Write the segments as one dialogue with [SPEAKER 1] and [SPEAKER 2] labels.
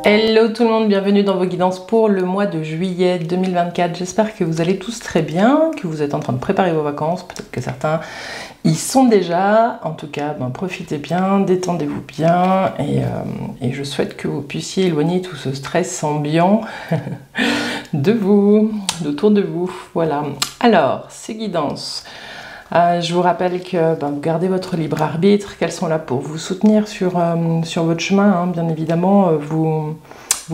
[SPEAKER 1] Hello tout le monde, bienvenue dans vos guidances pour le mois de juillet 2024. J'espère que vous allez tous très bien, que vous êtes en train de préparer vos vacances. Peut-être que certains y sont déjà. En tout cas, profitez bien, détendez-vous bien et je souhaite que vous puissiez éloigner tout ce stress ambiant de vous, autour de vous. Voilà. Alors, ces guidances. Je vous rappelle que vous gardez votre libre arbitre, qu'elles sont là pour vous soutenir sur votre chemin. Hein. Bien évidemment, vous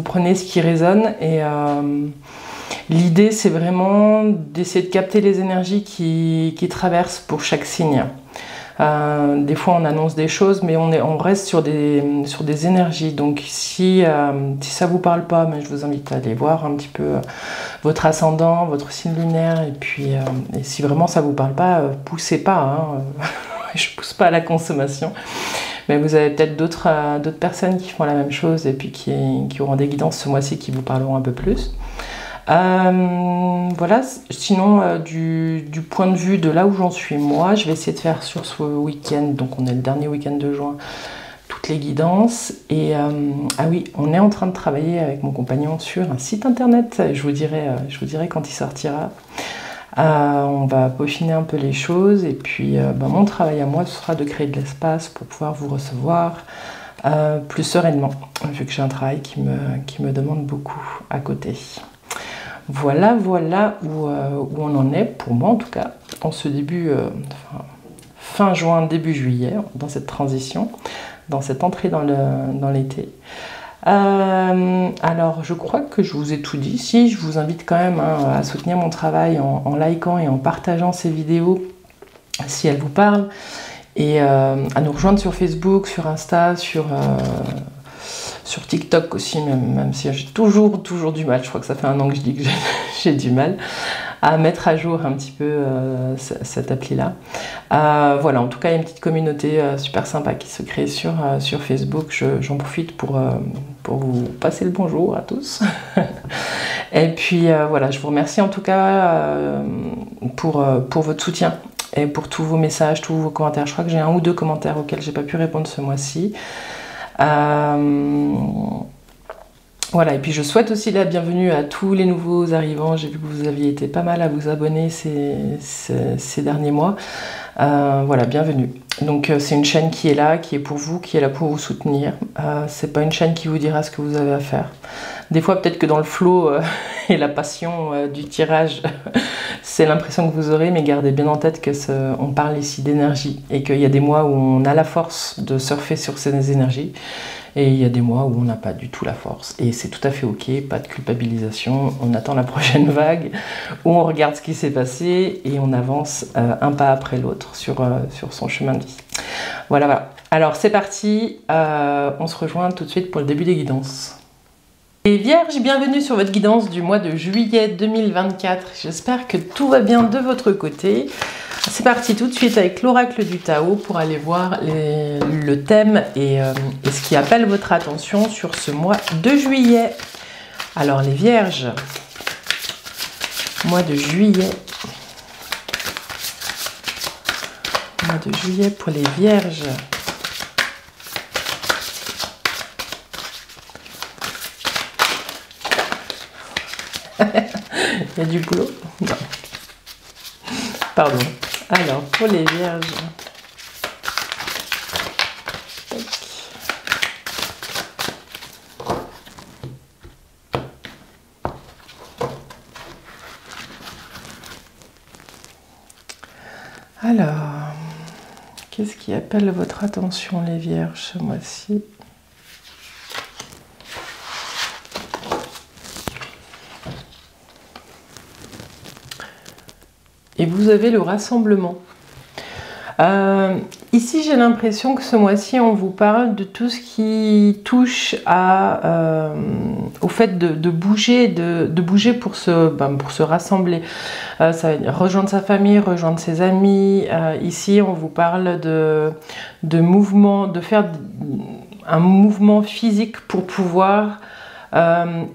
[SPEAKER 1] prenez ce qui résonne et l'idée c'est vraiment d'essayer de capter les énergies qui traversent pour chaque signe. Des fois on annonce des choses mais on reste sur des énergies, donc si ça vous parle pas, je vous invite à aller voir un petit peu votre ascendant, votre signe lunaire, et puis et si vraiment ça vous parle pas, poussez pas, hein. Je pousse pas à la consommation, mais vous avez peut-être d'autres personnes qui font la même chose et puis qui auront des guidances ce mois-ci qui vous parleront un peu plus. Voilà, sinon du point de vue de là où j'en suis moi, je vais essayer de faire sur ce week-end, donc on est le dernier week-end de juin, toutes les guidances. Et ah oui, on est en train de travailler avec mon compagnon sur un site internet, je vous dirai quand il sortira. On va peaufiner un peu les choses et puis mon travail à moi ce sera de créer de l'espace pour pouvoir vous recevoir plus sereinement, vu que j'ai un travail qui me demande beaucoup à côté. Voilà où on en est, pour moi en tout cas, en ce début, fin juin, début juillet, dans cette transition, dans cette entrée dans l'été. Alors, je crois que je vous ai tout dit. Si, je vous invite quand même à soutenir mon travail en likant et en partageant ces vidéos, si elles vous parlent, et à nous rejoindre sur Facebook, sur Insta, sur TikTok aussi, même si j'ai toujours du mal, je crois que ça fait un an que je dis que j'ai du mal à mettre à jour un petit peu cette appli-là. Voilà, en tout cas, il y a une petite communauté super sympa qui se crée sur Facebook. J'en profite pour vous passer le bonjour à tous. Et puis voilà, je vous remercie en tout cas pour votre soutien et pour tous vos messages, tous vos commentaires. Je crois que j'ai 1 ou 2 commentaires auxquels j'ai pas pu répondre ce mois-ci. Voilà, et puis je souhaite aussi la bienvenue à tous les nouveaux arrivants. J'ai vu que vous aviez été pas mal à vous abonner ces derniers mois. Voilà, bienvenue. Donc c'est une chaîne qui est là, qui est pour vous, qui est là pour vous soutenir. C'est pas une chaîne qui vous dira ce que vous avez à faire. Des fois peut-être que dans le flow et la passion du tirage, c'est l'impression que vous aurez, mais gardez bien en tête que on parle ici d'énergie et qu'il y a des mois où on a la force de surfer sur ces énergies. Et il y a des mois où on n'a pas du tout la force. Et c'est tout à fait ok, pas de culpabilisation. On attend la prochaine vague, où on regarde ce qui s'est passé et on avance un pas après l'autre sur son chemin de vie. Voilà. Alors c'est parti, on se rejoint tout de suite pour le début des guidances. Et Vierge, bienvenue sur votre guidance du mois de juillet 2024. J'espère que tout va bien de votre côté. C'est parti tout de suite avec l'oracle du Tao pour aller voir le thème et ce qui appelle votre attention sur ce mois de juillet. Alors les Vierges, mois de juillet pour les Vierges. Il y a du boulot? Non. Pardon. Alors, pour les Vierges. Alors, qu'est-ce qui appelle votre attention, les Vierges, ce mois-ci? Et vous avez le rassemblement. Ici, j'ai l'impression que ce mois-ci, on vous parle de tout ce qui touche au fait de bouger pour se rassembler. Ça va dire rejoindre sa famille, rejoindre ses amis. Ici, on vous parle de mouvement, de faire un mouvement physique pour pouvoir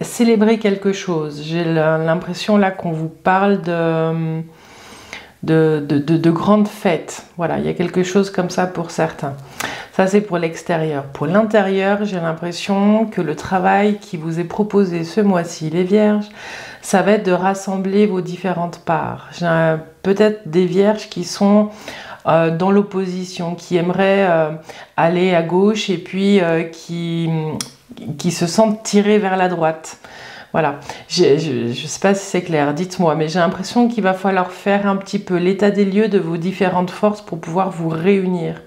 [SPEAKER 1] célébrer quelque chose. J'ai l'impression là qu'on vous parle de grandes fêtes. Voilà, il y a quelque chose comme ça pour certains. Ça, c'est pour l'extérieur. Pour l'intérieur, j'ai l'impression que le travail qui vous est proposé ce mois-ci, les Vierges, ça va être de rassembler vos différentes parts. J'ai peut-être des Vierges qui sont dans l'opposition, qui aimeraient aller à gauche et puis qui se sentent tirés vers la droite. Voilà, je ne sais pas si c'est clair, dites-moi, mais j'ai l'impression qu'il va falloir faire un petit peu l'état des lieux de vos différentes forces pour pouvoir vous réunir.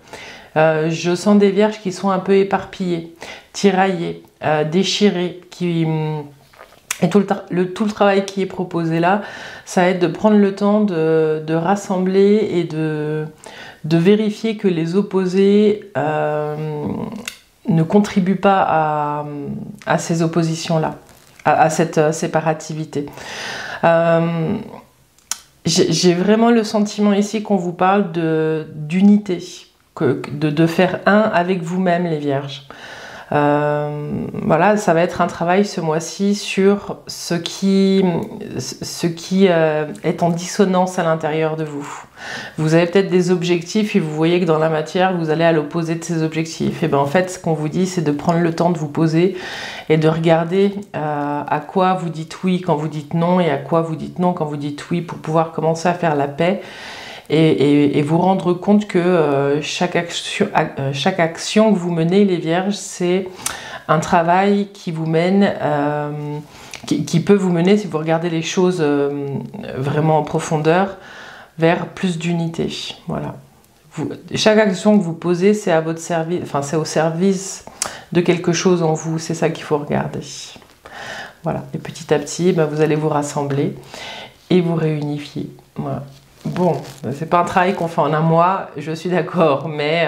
[SPEAKER 1] Je sens des Vierges qui sont un peu éparpillées, tiraillées, déchirées, et tout le travail qui est proposé là, ça va être de prendre le temps de rassembler et de vérifier que les opposés ne contribuent pas à ces oppositions-là, à cette séparativité. J'ai vraiment le sentiment ici qu'on vous parle d'unité, de faire un avec vous-même, les Vierges. Voilà, ça va être un travail ce mois-ci sur ce qui est en dissonance à l'intérieur de vous. Vous avez peut-être des objectifs et vous voyez que dans la matière, vous allez à l'opposé de ces objectifs. Et bien en fait, ce qu'on vous dit, c'est de prendre le temps de vous poser et de regarder à quoi vous dites oui quand vous dites non et à quoi vous dites non quand vous dites oui pour pouvoir commencer à faire la paix. Et vous rendre compte que chaque action que vous menez, les Vierges, c'est un travail qui vous mène, qui peut vous mener, si vous regardez les choses vraiment en profondeur, vers plus d'unité. Voilà. Chaque action que vous posez, c'est à votre service, enfin c'est au service de quelque chose en vous. C'est ça qu'il faut regarder. Voilà. Et petit à petit, vous allez vous rassembler et vous réunifier. Voilà. Bon, c'est pas un travail qu'on fait en un mois, je suis d'accord, mais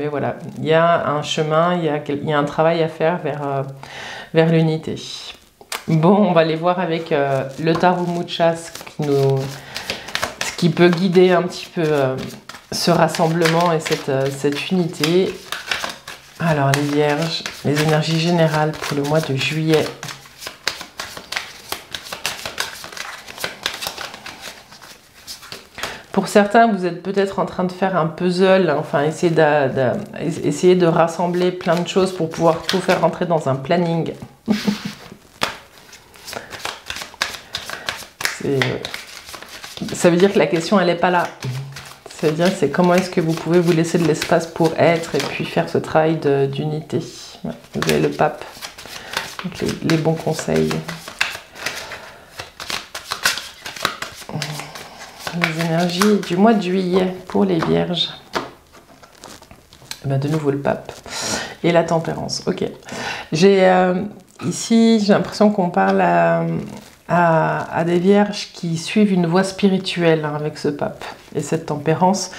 [SPEAKER 1] voilà, il y a un chemin, il y a un travail à faire vers l'unité. Bon, on va aller voir avec le Tarot Mucha ce qui peut guider un petit peu ce rassemblement et cette unité. Alors les Vierges, les énergies générales pour le mois de juillet. Pour certains, vous êtes peut-être en train de faire un puzzle, enfin essayer de rassembler plein de choses pour pouvoir tout faire rentrer dans un planning. Ça veut dire que la question, elle n'est pas là. Ça veut dire c'est comment est-ce que vous pouvez vous laisser de l'espace pour être et puis faire ce travail d'unité. Vous avez le pape, donc les bons conseils. Les énergies du mois de juillet pour les Vierges. De nouveau le pape et la tempérance. Ok. Ici, j'ai l'impression qu'on parle à des Vierges qui suivent une voie spirituelle avec ce pape et cette tempérance.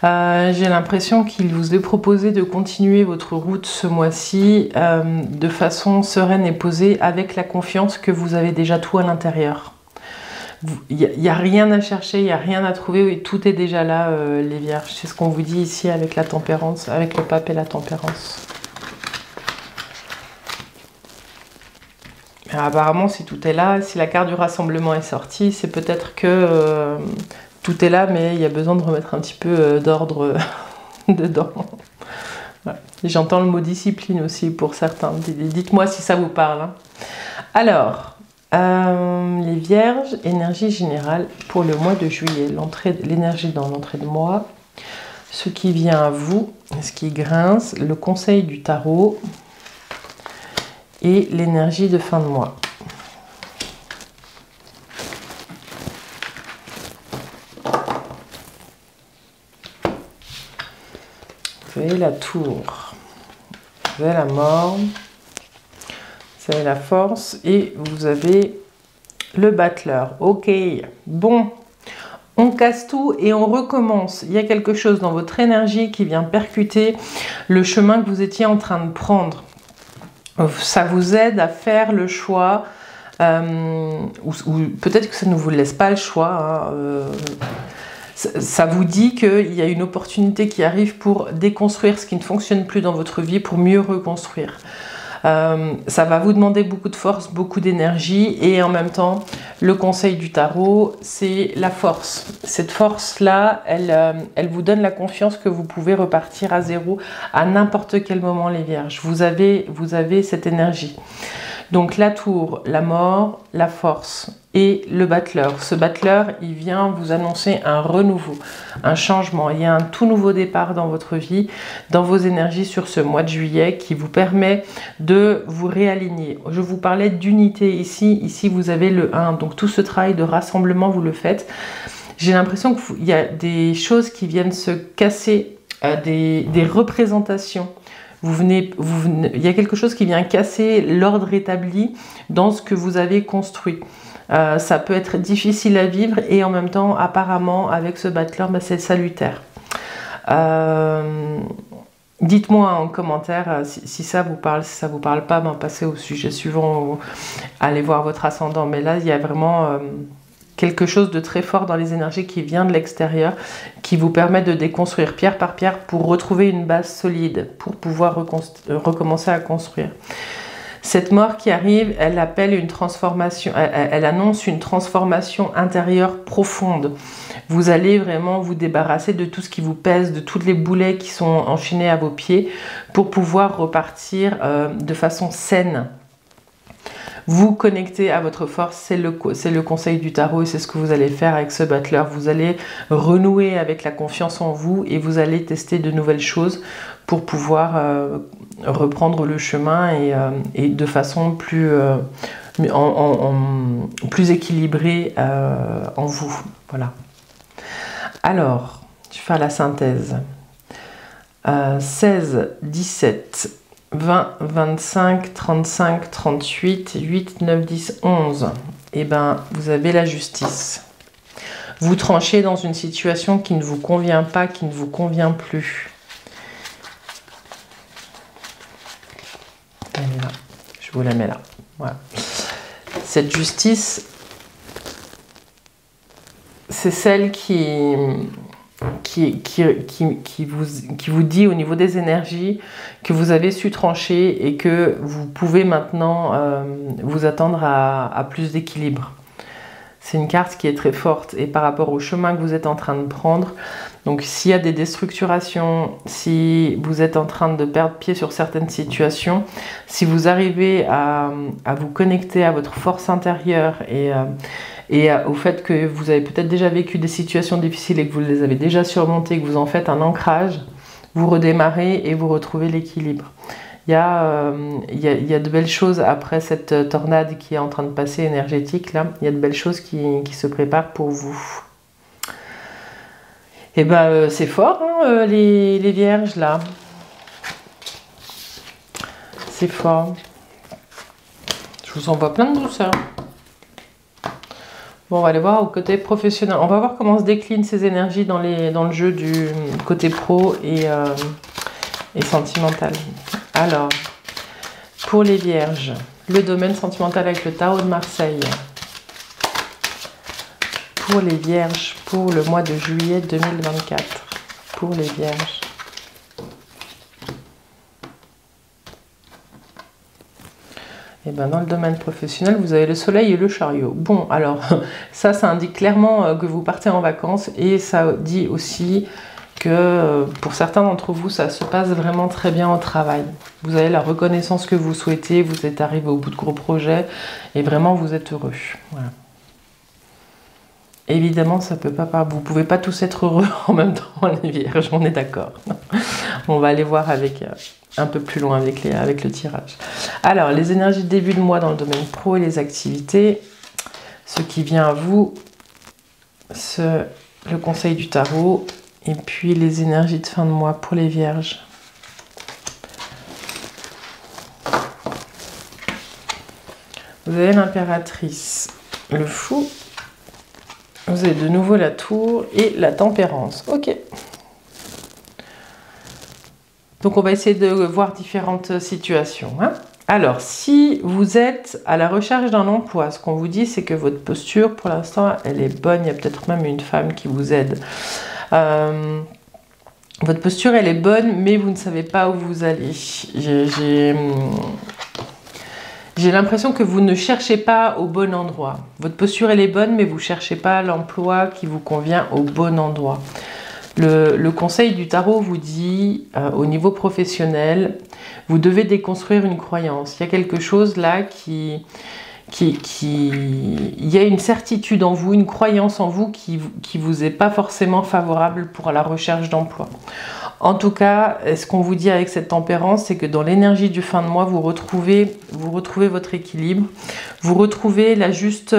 [SPEAKER 1] J'ai l'impression qu'il vous est proposé de continuer votre route ce mois-ci de façon sereine et posée avec la confiance que vous avez déjà tout à l'intérieur. Il n'y a rien à chercher, il n'y a rien à trouver, et tout est déjà là, les Vierges. C'est ce qu'on vous dit ici avec la tempérance, avec le pape et la tempérance. Alors, apparemment, si tout est là, si la carte du rassemblement est sortie, c'est peut-être que tout est là, mais il y a besoin de remettre un petit peu d'ordre dedans. Voilà. J'entends le mot discipline aussi pour certains. Dites-moi si ça vous parle. Hein. Alors... les Vierges, énergie générale pour le mois de juillet, l'énergie dans l'entrée de mois, ce qui vient à vous, ce qui grince, le conseil du tarot et l'énergie de fin de mois. Vous avez la tour, vous avez la mort. Vous avez la force et vous avez le battleur. Ok, bon, on casse tout et on recommence. Il y a quelque chose dans votre énergie qui vient percuter le chemin que vous étiez en train de prendre. Ça vous aide à faire le choix, ou peut-être que ça ne vous laisse pas le choix. Hein, ça vous dit qu'il y a une opportunité qui arrive pour déconstruire ce qui ne fonctionne plus dans votre vie, pour mieux reconstruire. Ça va vous demander beaucoup de force, beaucoup d'énergie, et en même temps, le conseil du tarot, c'est la force. Cette force-là, elle vous donne la confiance que vous pouvez repartir à zéro à n'importe quel moment, les Vierges. Vous avez cette énergie. Donc la tour, la mort, la force et le battleur. Ce battleur, il vient vous annoncer un renouveau, un changement. Il y a un tout nouveau départ dans votre vie, dans vos énergies sur ce mois de juillet qui vous permet de vous réaligner. Je vous parlais d'unité ici. Ici, vous avez le 1. Donc tout ce travail de rassemblement, vous le faites. J'ai l'impression qu'il y a des choses qui viennent se casser, des représentations. Il y a quelque chose qui vient casser l'ordre établi dans ce que vous avez construit. Ça peut être difficile à vivre et en même temps, apparemment, avec ce battleur, c'est salutaire. Dites-moi en commentaire si ça vous parle, si ça vous parle pas, passez au sujet suivant, allez voir votre ascendant. Mais là, il y a vraiment quelque chose de très fort dans les énergies qui vient de l'extérieur, qui vous permet de déconstruire pierre par pierre pour retrouver une base solide, pour pouvoir recommencer à construire. Cette mort qui arrive, elle appelle une transformation, elle annonce une transformation intérieure profonde. Vous allez vraiment vous débarrasser de tout ce qui vous pèse, de tous les boulets qui sont enchaînés à vos pieds, pour pouvoir repartir de façon saine. Vous connectez à votre force, c'est le conseil du tarot et c'est ce que vous allez faire avec ce battleur. Vous allez renouer avec la confiance en vous et vous allez tester de nouvelles choses pour pouvoir reprendre le chemin et de façon plus, plus équilibrée en vous. Voilà. Alors, je vais faire la synthèse. 16, 17... 20, 25, 35, 38, 8, 9, 10, 11. Et bien, vous avez la justice. Vous tranchez dans une situation qui ne vous convient pas, qui ne vous convient plus. Elle est là. Je vous la mets là. Voilà. Cette justice, c'est celle qui vous dit au niveau des énergies que vous avez su trancher et que vous pouvez maintenant vous attendre à plus d'équilibre. C'est une carte qui est très forte et par rapport au chemin que vous êtes en train de prendre, donc s'il y a des déstructurations, si vous êtes en train de perdre pied sur certaines situations, si vous arrivez à vous connecter à votre force intérieure et au fait que vous avez peut-être déjà vécu des situations difficiles et que vous les avez déjà surmontées, que vous en faites un ancrage, vous redémarrez et vous retrouvez l'équilibre. Il y a de belles choses après cette tornade qui est en train de passer énergétique là. Il y a de belles choses qui se préparent pour vous. Et ben c'est fort hein, les vierges là. C'est fort. Je vous envoie plein de douceur. Bon, on va aller voir au côté professionnel. On va voir comment se déclinent ces énergies dans le jeu du côté pro et sentimental. Alors, pour les vierges, le domaine sentimental avec le tarot de Marseille. Pour les vierges, pour le mois de juillet 2024. Pour les vierges. Et ben dans le domaine professionnel, vous avez le soleil et le chariot. Bon, alors, ça indique clairement que vous partez en vacances et ça dit aussi que pour certains d'entre vous, ça se passe vraiment très bien au travail. Vous avez la reconnaissance que vous souhaitez, vous êtes arrivé au bout de gros projets et vraiment vous êtes heureux. Voilà. Évidemment, ça peut pas, vous pouvez pas tous être heureux en même temps, les vierges, on est d'accord. On va aller voir avec un peu plus loin avec le tirage. Alors, les énergies de début de mois dans le domaine pro et les activités, ce qui vient à vous, le conseil du tarot, et puis les énergies de fin de mois pour les vierges. Vous avez l'impératrice, le fou, vous avez de nouveau la tour et la tempérance. Ok. Donc on va essayer de voir différentes situations. Hein. Alors, si vous êtes à la recherche d'un emploi, ce qu'on vous dit, c'est que votre posture, pour l'instant, elle est bonne. Il y a peut-être même une femme qui vous aide. Votre posture, elle est bonne, mais vous ne savez pas où vous allez. J'ai l'impression que vous ne cherchez pas au bon endroit. Votre posture, elle est bonne, mais vous ne cherchez pas l'emploi qui vous convient au bon endroit. Le conseil du tarot vous dit, au niveau professionnel, vous devez déconstruire une croyance. Il y a quelque chose là il y a une certitude en vous, une croyance en vous qui vous est pas forcément favorable pour la recherche d'emploi. En tout cas, ce qu'on vous dit avec cette tempérance, c'est que dans l'énergie du fin de mois, vous retrouvez votre équilibre, vous retrouvez la juste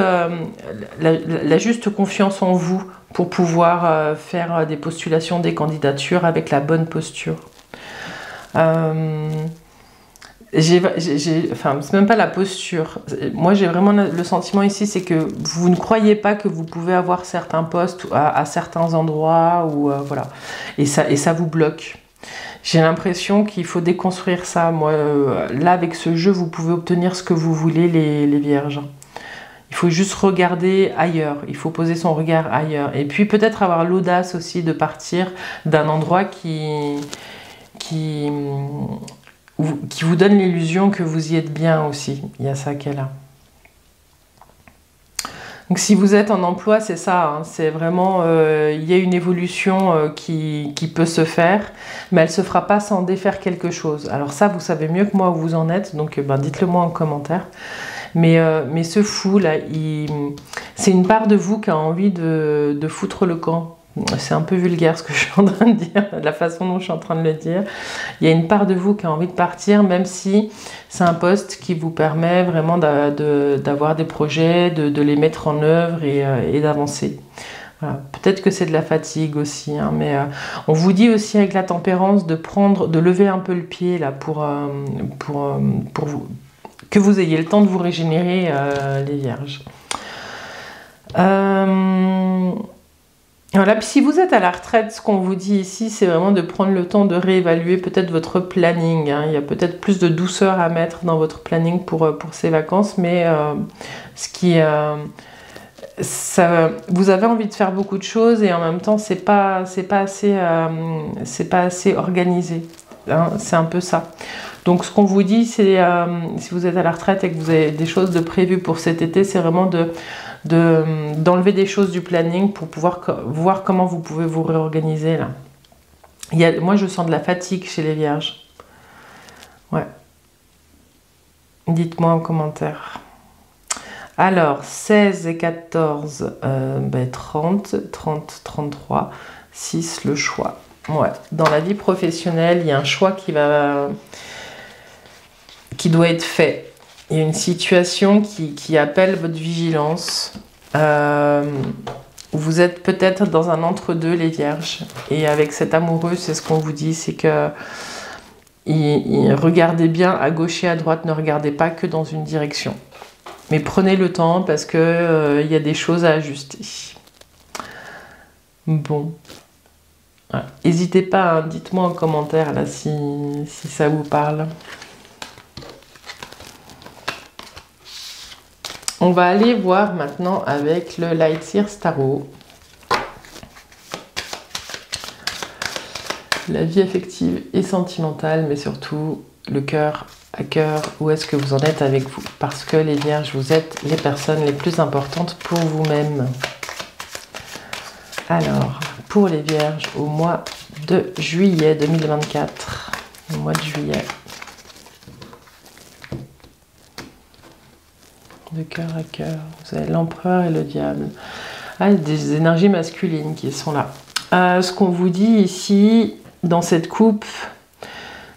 [SPEAKER 1] confiance en vous pour pouvoir faire des postulations, des candidatures avec la bonne posture. Enfin, c'est même pas la posture. Moi, j'ai vraiment le sentiment ici, c'est que vous ne croyez pas que vous pouvez avoir certains postes à certains endroits, ou voilà. Et ça vous bloque. J'ai l'impression qu'il faut déconstruire ça. Moi, là, avec ce jeu, vous pouvez obtenir ce que vous voulez, les vierges. Il faut juste regarder ailleurs. Il faut poser son regard ailleurs. Et puis, peut-être avoir l'audace aussi de partir d'un endroit qui vous donne l'illusion que vous y êtes bien aussi. Il y a ça qui est là. Donc si vous êtes en emploi, c'est ça, hein, c'est vraiment, il y a une évolution qui peut se faire, mais elle ne se fera pas sans défaire quelque chose. Alors ça, vous savez mieux que moi où vous en êtes, donc dites-le moi en commentaire. Mais ce fou là, c'est une part de vous qui a envie de foutre le camp. C'est un peu vulgaire ce que je suis en train de dire, la façon dont je suis en train de le dire. Il y a une part de vous qui a envie de partir, même si c'est un poste qui vous permet vraiment d'avoir des projets, de les mettre en œuvre et d'avancer. Voilà. Peut-être que c'est de la fatigue aussi, hein, mais on vous dit aussi avec la tempérance de lever un peu le pied là pour vous, que vous ayez le temps de vous régénérer, les vierges. Voilà, puis si vous êtes à la retraite, ce qu'on vous dit ici, c'est vraiment de prendre le temps de réévaluer peut-être votre planning. Hein. Il y a peut-être plus de douceur à mettre dans votre planning pour ces vacances, mais vous avez envie de faire beaucoup de choses et en même temps, c'est pas assez organisé. Hein. C'est un peu ça. Donc ce qu'on vous dit, c'est si vous êtes à la retraite et que vous avez des choses de prévues pour cet été, c'est vraiment d'enlever des choses du planning pour pouvoir voir comment vous pouvez vous réorganiser là. Moi je sens de la fatigue chez les vierges. Ouais. Dites-moi en commentaire. Alors 16 et 14, 30, 33, 6 le choix. Ouais. Dans la vie professionnelle, il y a un choix qui doit être fait. Il y a une situation qui appelle votre vigilance. Vous êtes peut-être dans un entre-deux, les vierges. Et avec cet amoureux, c'est ce qu'on vous dit, c'est que regardez bien à gauche et à droite, ne regardez pas que dans une direction. Mais prenez le temps parce que y a des choses à ajuster. Bon. N'hésitez pas, hein, dites-moi en commentaire là si ça vous parle. On va aller voir maintenant avec le Light Seers Tarot. La vie affective et sentimentale, mais surtout le cœur à cœur. Où est-ce que vous en êtes avec vous? Parce que les vierges, vous êtes les personnes les plus importantes pour vous-même. Alors, pour les vierges, au mois de juillet 2024. Au mois de juillet. De cœur à cœur. Vous avez l'empereur et le diable. Ah, des énergies masculines qui sont là. Ce qu'on vous dit ici, dans cette coupe,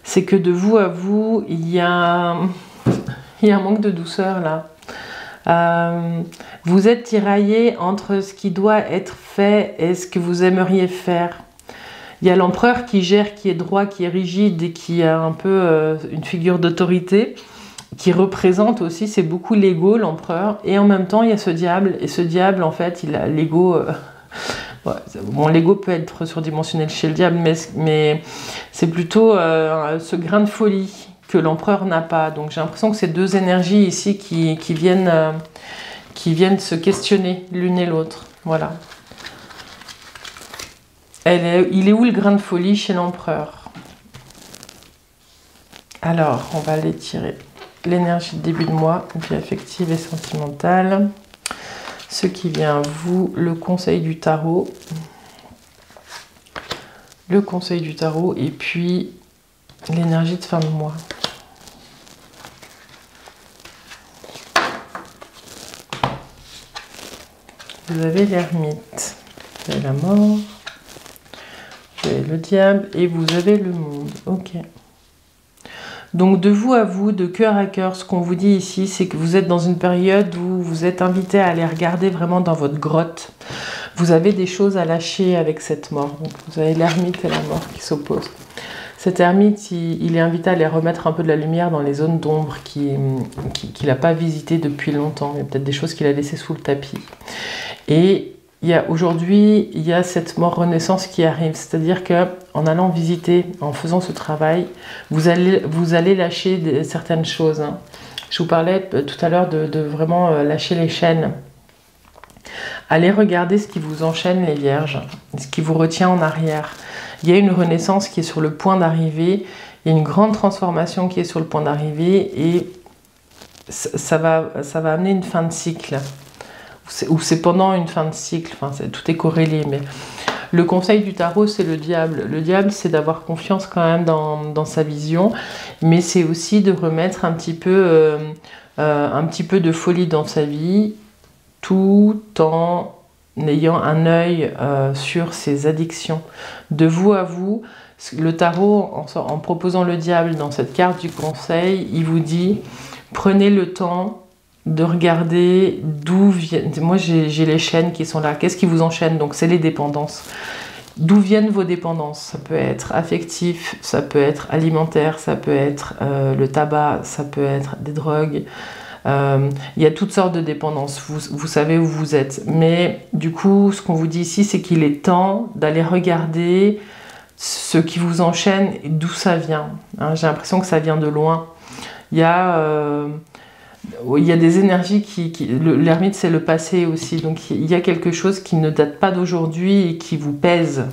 [SPEAKER 1] c'est que de vous à vous, il y a un manque de douceur là. Vous êtes tiraillé entre ce qui doit être fait et ce que vous aimeriez faire. Il y a l'empereur qui gère, qui est droit, qui est rigide et qui a un peu une figure d'autorité, qui représente aussi, c'est beaucoup l'ego, l'empereur, et en même temps il y a ce diable, et ce diable en fait, il a l'ego, bon, l'ego peut être surdimensionnel chez le diable, mais c'est plutôt ce grain de folie que l'empereur n'a pas. Donc j'ai l'impression que ces deux énergies ici qui viennent se questionner l'une et l'autre, voilà. Il est où le grain de folie chez l'empereur? Alors, on va les tirer. l'énergie de début de mois, vie affective et sentimentale. Ce qui vient à vous, le conseil du tarot. Le conseil du tarot et puis l'énergie de fin de mois. Vous avez l'ermite, vous avez la mort, vous avez le diable et vous avez le monde. Ok. Donc de vous à vous, de cœur à cœur, ce qu'on vous dit ici, c'est que vous êtes dans une période où vous êtes invité à aller regarder vraiment dans votre grotte. Vous avez des choses à lâcher avec cette mort. Donc vous avez l'ermite et la mort qui s'opposent. Cet ermite, il est invité à aller remettre un peu de la lumière dans les zones d'ombre qu'il n'a pas visitées depuis longtemps. Il y a peut-être des choses qu'il a laissées sous le tapis. Et aujourd'hui, il y a cette mort renaissance qui arrive. C'est-à-dire qu'en allant visiter, en faisant ce travail, vous allez lâcher certaines choses. Hein. Je vous parlais tout à l'heure de vraiment lâcher les chaînes. Allez regarder ce qui vous enchaîne, les vierges, ce qui vous retient en arrière. Il y a une renaissance qui est sur le point d'arriver, il y a une grande transformation qui est sur le point d'arriver et ça va amener une fin de cycle. Ou c'est pendant une fin de cycle, enfin, tout est corrélé. Mais le conseil du tarot, c'est le diable. Le diable, c'est d'avoir confiance quand même dans sa vision, mais c'est aussi de remettre un petit peu de folie dans sa vie, tout en ayant un œil sur ses addictions. De vous à vous, le tarot, en proposant le diable dans cette carte du conseil, il vous dit, prenez le temps de regarder d'où viennent... Moi, j'ai les chaînes qui sont là. Qu'est-ce qui vous enchaîne? Donc, c'est les dépendances. D'où viennent vos dépendances? Ça peut être affectif, ça peut être alimentaire, ça peut être le tabac, ça peut être des drogues. Il y a toutes sortes de dépendances, vous savez où vous êtes. Mais du coup, ce qu'on vous dit ici, c'est qu'il est temps d'aller regarder ce qui vous enchaîne et d'où ça vient. Hein, j'ai l'impression que ça vient de loin. Il y a des énergies l'ermite, c'est le passé aussi. Donc il y a quelque chose qui ne date pas d'aujourd'hui et qui vous pèse.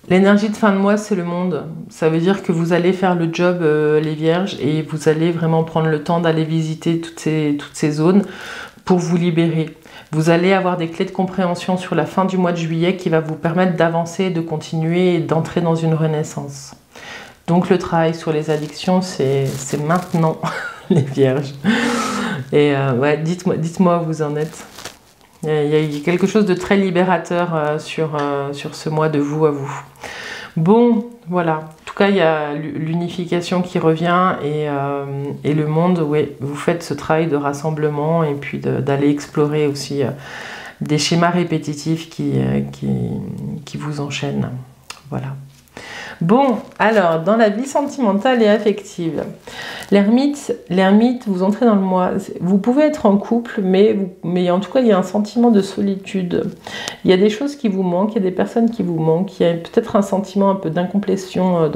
[SPEAKER 1] L'énergie de fin de mois, c'est le monde. Ça veut dire que vous allez faire le job, les vierges, et vous allez vraiment prendre le temps d'aller visiter toutes ces zones pour vous libérer. Vous allez avoir des clés de compréhension sur la fin du mois de juillet qui va vous permettre d'avancer, de continuer et d'entrer dans une renaissance. Donc le travail sur les addictions, c'est maintenant, les vierges. Et ouais, dites-moi où vous en êtes. Il y a quelque chose de très libérateur sur ce mois de vous à vous. Bon, voilà. En tout cas, il y a l'unification qui revient et le monde, ouais, vous faites ce travail de rassemblement et puis d'aller explorer aussi des schémas répétitifs qui vous enchaînent. Voilà. Bon, alors, dans la vie sentimentale et affective, l'ermite, vous entrez dans le mois, vous pouvez être en couple, mais en tout cas, il y a un sentiment de solitude. Il y a des choses qui vous manquent, il y a des personnes qui vous manquent, il y a peut-être un sentiment un peu d'incomplétion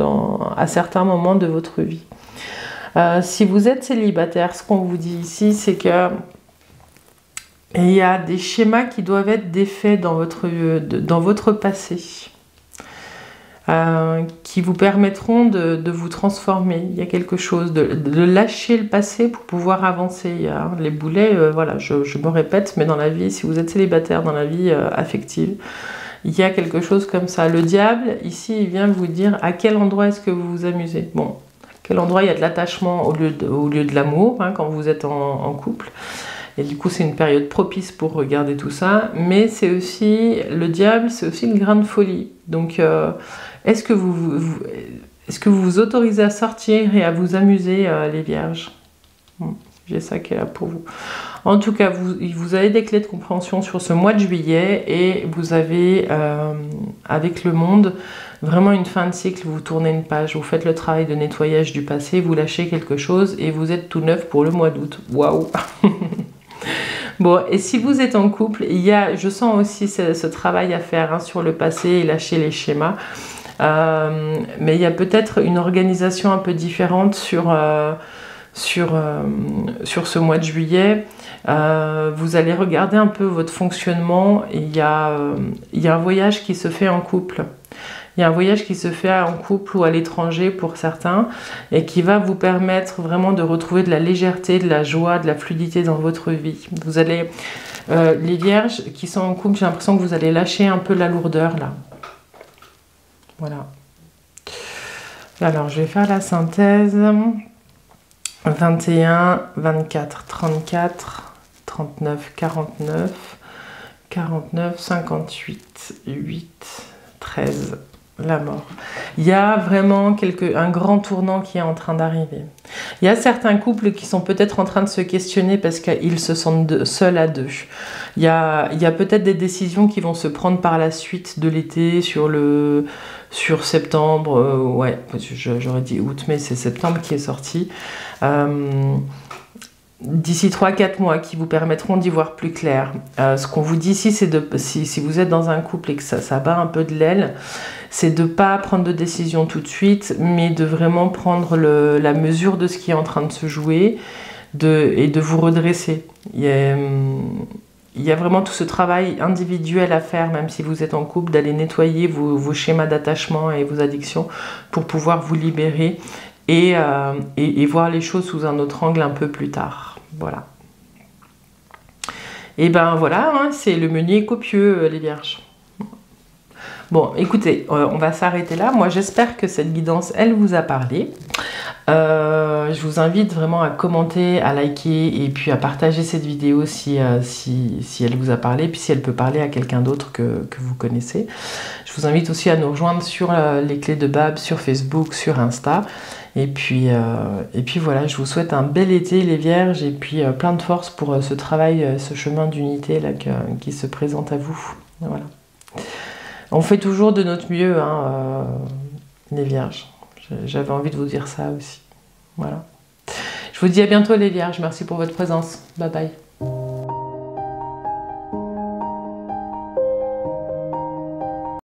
[SPEAKER 1] à certains moments de votre vie. Si vous êtes célibataire, ce qu'on vous dit ici, c'est que il y a des schémas qui doivent être défaits dans votre passé. Qui vous permettront de vous transformer. Il y a quelque chose, de lâcher le passé pour pouvoir avancer. Il y a les boulets, voilà, je me répète, mais dans la vie, si vous êtes célibataire, dans la vie affective, il y a quelque chose comme ça. Le diable, ici, il vient vous dire à quel endroit est-ce que vous vous amusez. Bon, à quel endroit il y a de l'attachement au lieu de l'amour, hein, quand vous êtes en couple. Et du coup, c'est une période propice pour regarder tout ça. Mais c'est aussi, le diable, c'est aussi une grande folie. Donc, est-ce que vous vous autorisez à sortir et à vous amuser, les vierges? J'ai ça qui est là pour vous. En tout cas, vous avez des clés de compréhension sur ce mois de juillet et vous avez, avec le monde, vraiment une fin de cycle. Vous tournez une page, vous faites le travail de nettoyage du passé, vous lâchez quelque chose et vous êtes tout neuf pour le mois d'août. Waouh! Bon, et si vous êtes en couple, je sens aussi ce travail à faire, hein, sur le passé et lâcher les schémas. Mais il y a peut-être une organisation un peu différente sur ce mois de juillet. Vous allez regarder un peu votre fonctionnement et il y a un voyage qui se fait en couple. Il y a un voyage qui se fait en couple ou à l'étranger pour certains et qui va vous permettre vraiment de retrouver de la légèreté, de la joie, de la fluidité dans votre vie. Vous allez, les vierges qui sont en couple, j'ai l'impression que vous allez lâcher un peu la lourdeur là. Voilà. Alors, je vais faire la synthèse. 21, 24, 34, 39, 49, 49, 58, 8, 13, la mort. Il y a vraiment un grand tournant qui est en train d'arriver. Il y a certains couples qui sont peut-être en train de se questionner parce qu'ils se sentent seuls à deux. Il y a peut-être des décisions qui vont se prendre par la suite de l'été sur septembre, ouais, j'aurais dit août, mais c'est septembre qui est sorti. D'ici 3-4 mois qui vous permettront d'y voir plus clair. Ce qu'on vous dit ici, c'est si vous êtes dans un couple et que ça bat un peu de l'aile, c'est de ne pas prendre de décision tout de suite, mais de vraiment prendre la mesure de ce qui est en train de se jouer et de vous redresser. Il y a vraiment tout ce travail individuel à faire, même si vous êtes en couple, d'aller nettoyer vos schémas d'attachement et vos addictions pour pouvoir vous libérer et voir les choses sous un autre angle un peu plus tard. Voilà. Et ben voilà, hein, c'est le menu copieux, les vierges. Bon, écoutez, on va s'arrêter là. Moi, j'espère que cette guidance, elle vous a parlé. Je vous invite vraiment à commenter, à liker et puis à partager cette vidéo si elle vous a parlé, puis si elle peut parler à quelqu'un d'autre que vous connaissez. Je vous invite aussi à nous rejoindre sur les clés de Bab, sur Facebook, sur Insta. Et puis voilà, je vous souhaite un bel été les vierges et puis plein de force pour ce travail, ce chemin d'unité là qui se présente à vous. Voilà. On fait toujours de notre mieux, hein, les vierges. J'avais envie de vous dire ça aussi. Voilà. Je vous dis à bientôt les vierges. Merci pour votre présence. Bye bye.